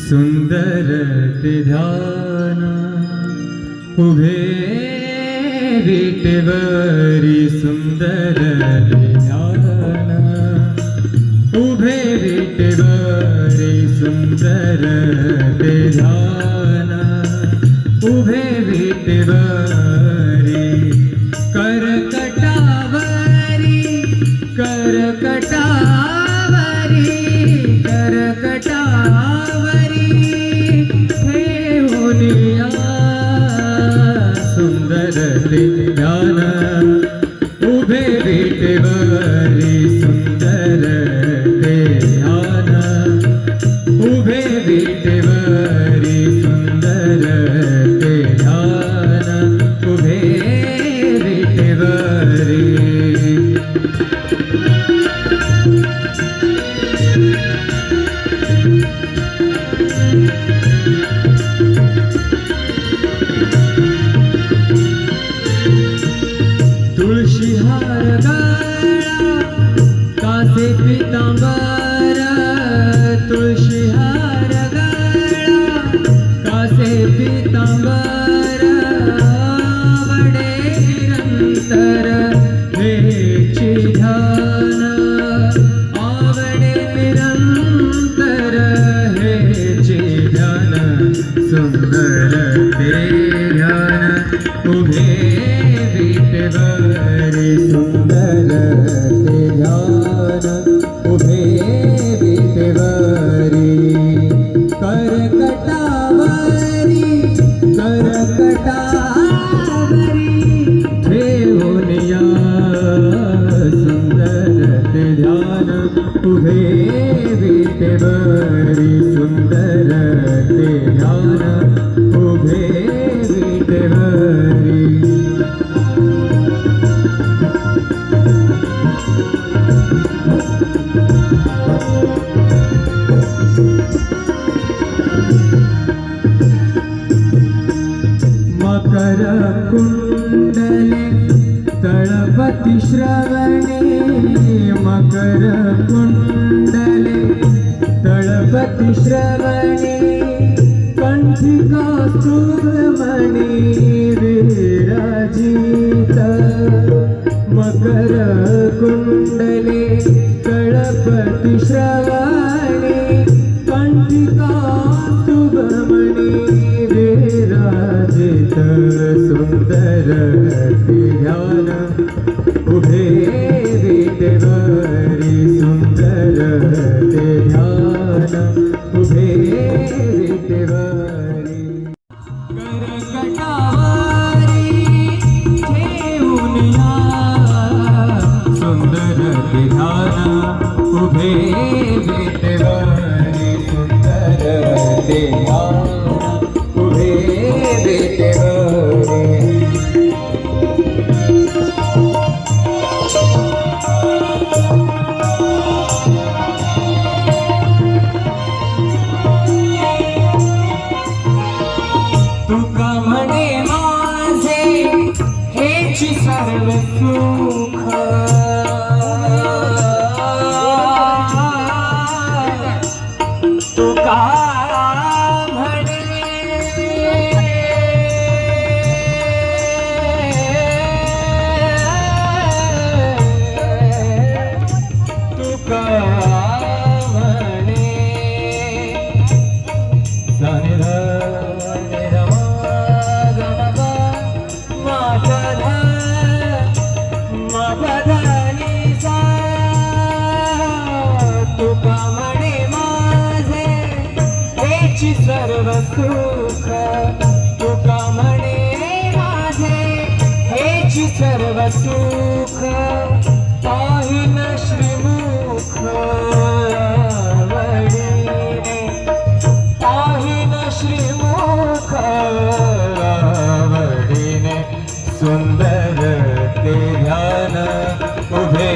सुंदर ते ध्यान उभे विटेवरी सुंदर ते ध्यान उभे विटेवरी सुंदर ते ध्यान उभे विटेवरी करकटावरी करकटावरी करकटावरी ठेवूनिया सुंदर ते ध्यान उभे विटेवरी सुंदर ते ध्यान उभे विटेवरी सुंदर ते ध्यान उभे विटेवरी तुळशी हार गळा कासे पितांबर तुळशी हार गळा कासे पितांबर आवडे निरंतर हेची ध्यान आवडे निरंतर हेची ध्यान सुंदर ते ध्यान उभे विटेवरी सुंदर ते ध्यान उभे विटेवरी करकटावरी करकटावरी ठेवूनिया सुंदर ते ध्यान उभे विटेवरी सुंदर ते ध्यान उभे विटेवरी मकर कुंडले तळपति श्रवणे मकर कुंडले तळपति श्रवणे कंठिका सुमणि विराजित मकर कुंडले तळपति श्रवणे कंठिका सुमणि विराजित सुंदर ते ध्यान उभे विटेवरी सुंदर ते ध्यान उभे विटेवरी करकटावरी ठेवूनिया सुंदर ते ध्यान उभे विटेवरी सुंदर ते ध्यान उभे विटेवरी तुका म्हणे माझे हेची सर्व सुख तुका म्हणे तुका म्हणे तुका म्हणे माझे हेची सर्व सुख तुका म्हणे माझे हेची सर्व सुख पाहिन श्रीमुख आवडीने पाहिन श्रीमुख आवडीने सुंदर ते ध्यान उभे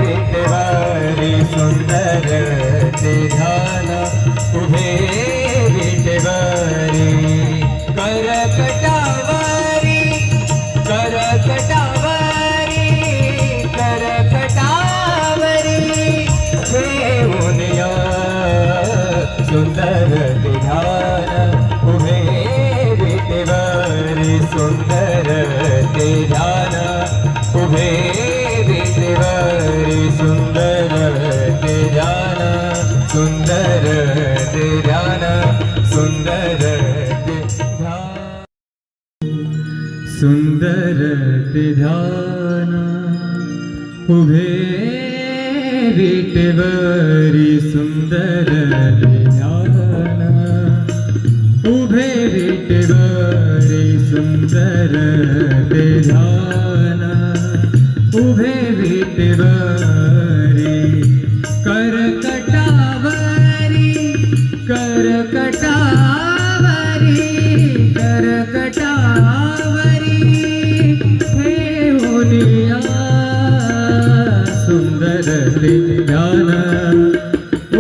विटेवरी सुंदर ते ध्यान उभे विटेवरी करकटावरी करकटावरी करकटावरी ठेवूनिया सुंदर सुंदर ते ध्यान सुंदर ते ध्यान सुंदर ते ध्यान उभे विटेवरी सुंदर ते ध्यान उभे विटेवरी सुंदर ते ध्यान उभे विटेवरी करकटावरी करकटावरी करकटावरी ठेवूनिया सुंदर ते ध्यान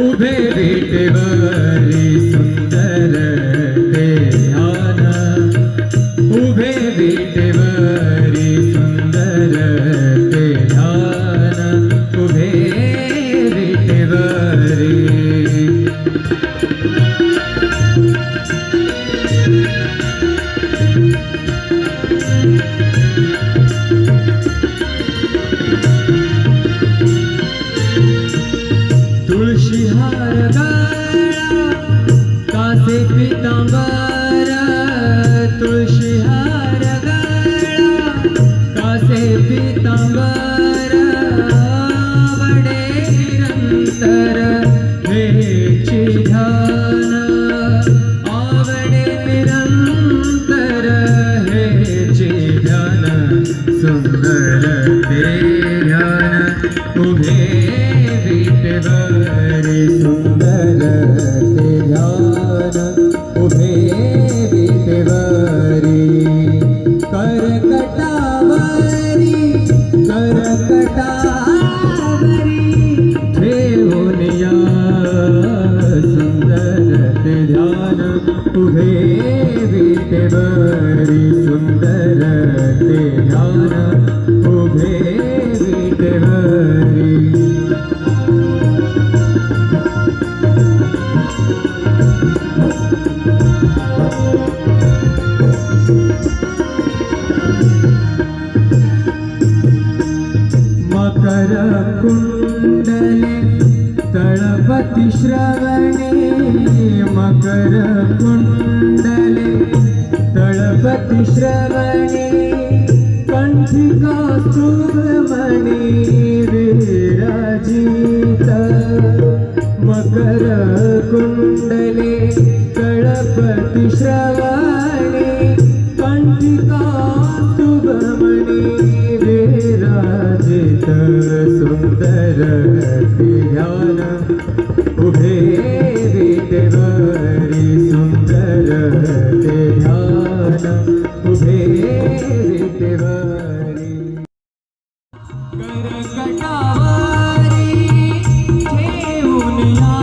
उभे विटेवरी सुंदर ते ध्यान उभे विटेवरी सुंदर ते ध्यान उभे विटेवरी तुळशी हार गळा कासे पितांबर तुळशी हार गळा कासे पितांबर आवडे निरंतर हेची ध्यान आवडे निरंतर हेची ध्यान सुंदर ते ध्यान उभे विटेवरी सुंदर ते ध्यान उभे विटेवरी करकटावरी करकटावरी ठेवूनिया सुंदर ते ध्यान उभे विटेवरी सुंदर ते ध्यान उभे विटेवरी मकर कुंडले तळपति श्रवणे मकर कुंडले तळपति श्रवणे कंठिका सुब्रमणि विराजित मकर कुंडले तळपति श्रवणे कंठिका सुब्रमणि विराजित सुंदर ते ध्यान उभे विटेवरी सुंदर ते ध्यान उभे विटेवरी करकटावरी ठेवूनिया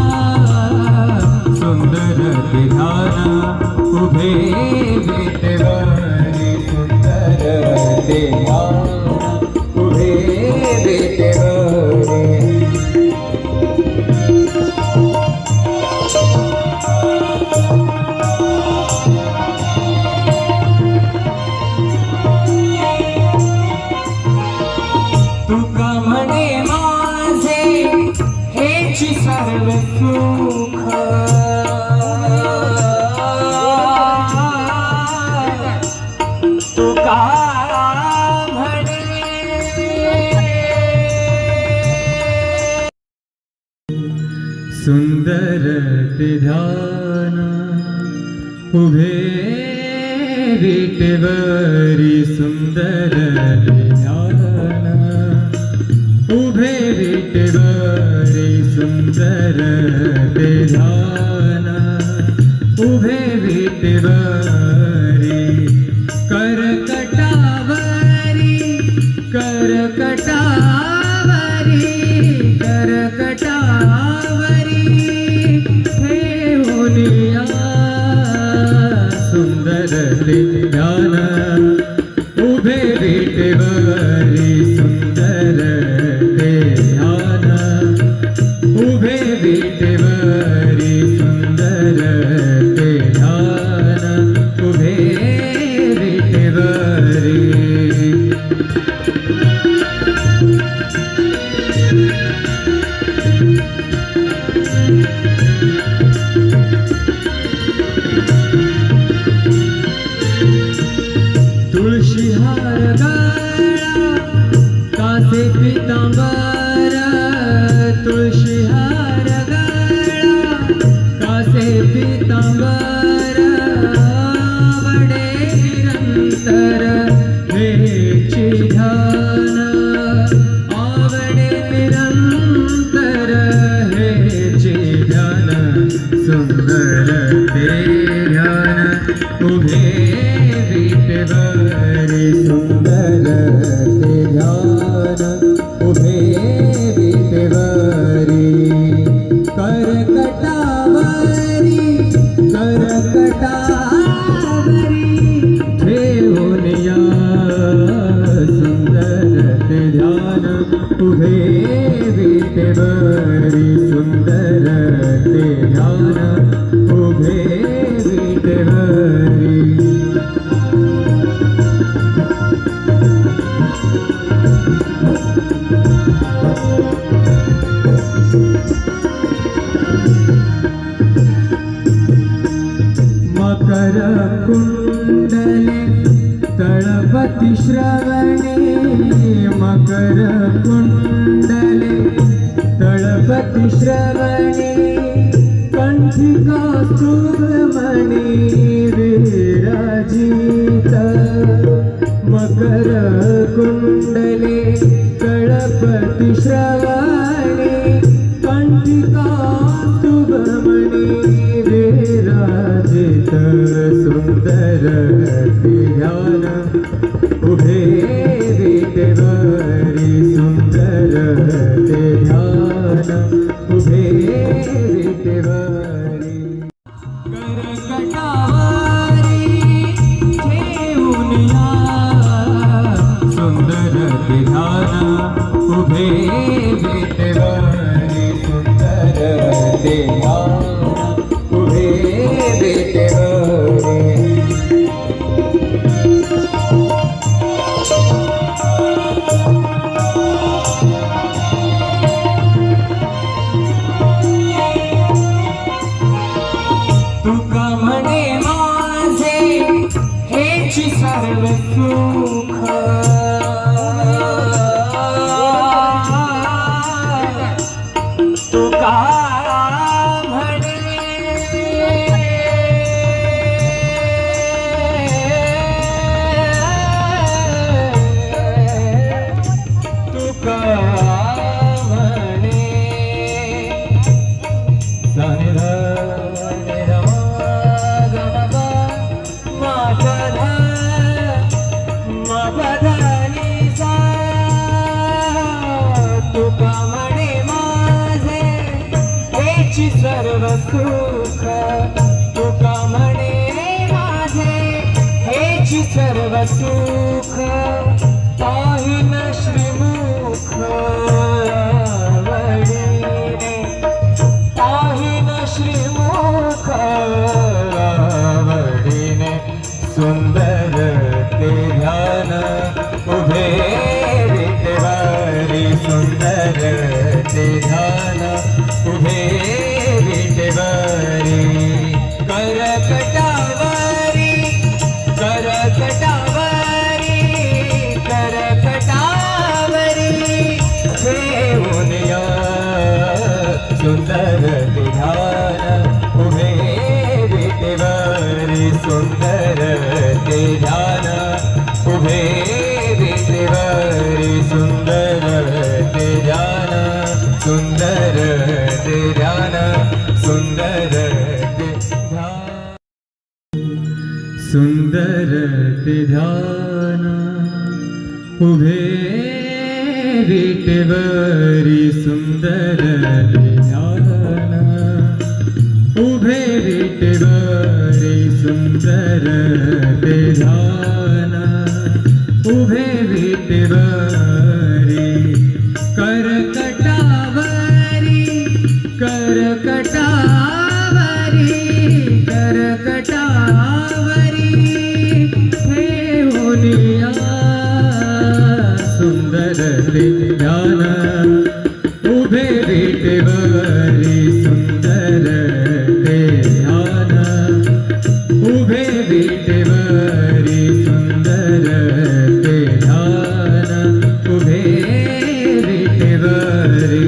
सुंदर ते ध्यान उभे विटेवरी सुंदर ते ध्यान उभे विटेवरी तुका म्हणे माझे हेची सर्व सुख तुका म्हणे सुंदर ते ध्यान उभे विटेवरी सुंदर ते ध्यान उभे विटेवरी सुंदर ते ध्यान उभे विटेवरी करकटावरी करकटावरी करकटावरी ठेवूनिया सुंदर ते ध्यान उभे विटेवरी सुंदर ते ध्यान उभे विटेवरी सुंदर ते ध्यान पीतांबर आवडे निरंतर हेची ध्यान आवडे निरंतर हेची ध्यान सुंदर ते ध्यान उभे विटेवरी सुंदर ते ध्यान उभे विटेवरी करकटावरी ठेवून या सुंदर ते ध्यान उभे विटेवरी सुंदर ते ध्यान उभे विटेवरी मकर कुंडले तळपति श्रवणे मकर कुंडले तळपति श्रवणे कंठिका सुब्रमणि विराजित मकर कुंडले तळपति श्रवणे कंठिका सुब्रमणि विराजित सुंदर ध्यान उभे विटेवरी सुंदर ध्यान उभे विटेवरी करकटावरी ठेवून या सुंदर ध्यान उभे विटेवरी सुंदर ध्यान उभे विटेवरी तुका म्हणे माझे हेची सर्व सुख तुका सर्व सुख तुका म्हणे माझे हेची सर्व सुख पाहिन श्रीमुख आवडीने पाहिन श्रीमुख आवडीने सुंदर ते ध्यान उभे विटेवरी सुंदर ते ध्यान उभे विटेवरी करकटावरी करकटावरी करकटावरी ठेवून या सुंदर ध्यान उभे विटेवरी सुंदर ते ध्यान उभे विटेवरी सुंदर ते ध्यान सुंदर ते ध्यान सुंदर ते ध्यान सुंदर ते ध्यान उभे विटेवरी सुंदर ते ध्यान उभे विटेवरी सुंदर ते ध्यान उभे विटेवरी करकटावरी करकटावरी करकटावरी ठेवून या सुंदर ते ध्यान उभे विटेवरी सुंदर ते ध्यान उभे विटेवरी सुंदर ते ध्यान उभे विटेवरी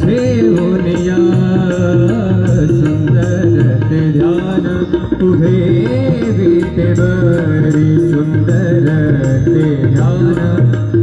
ठेवून या सुंदर ते ध्यान उभे विटेवरी सुंदर ते ध्यान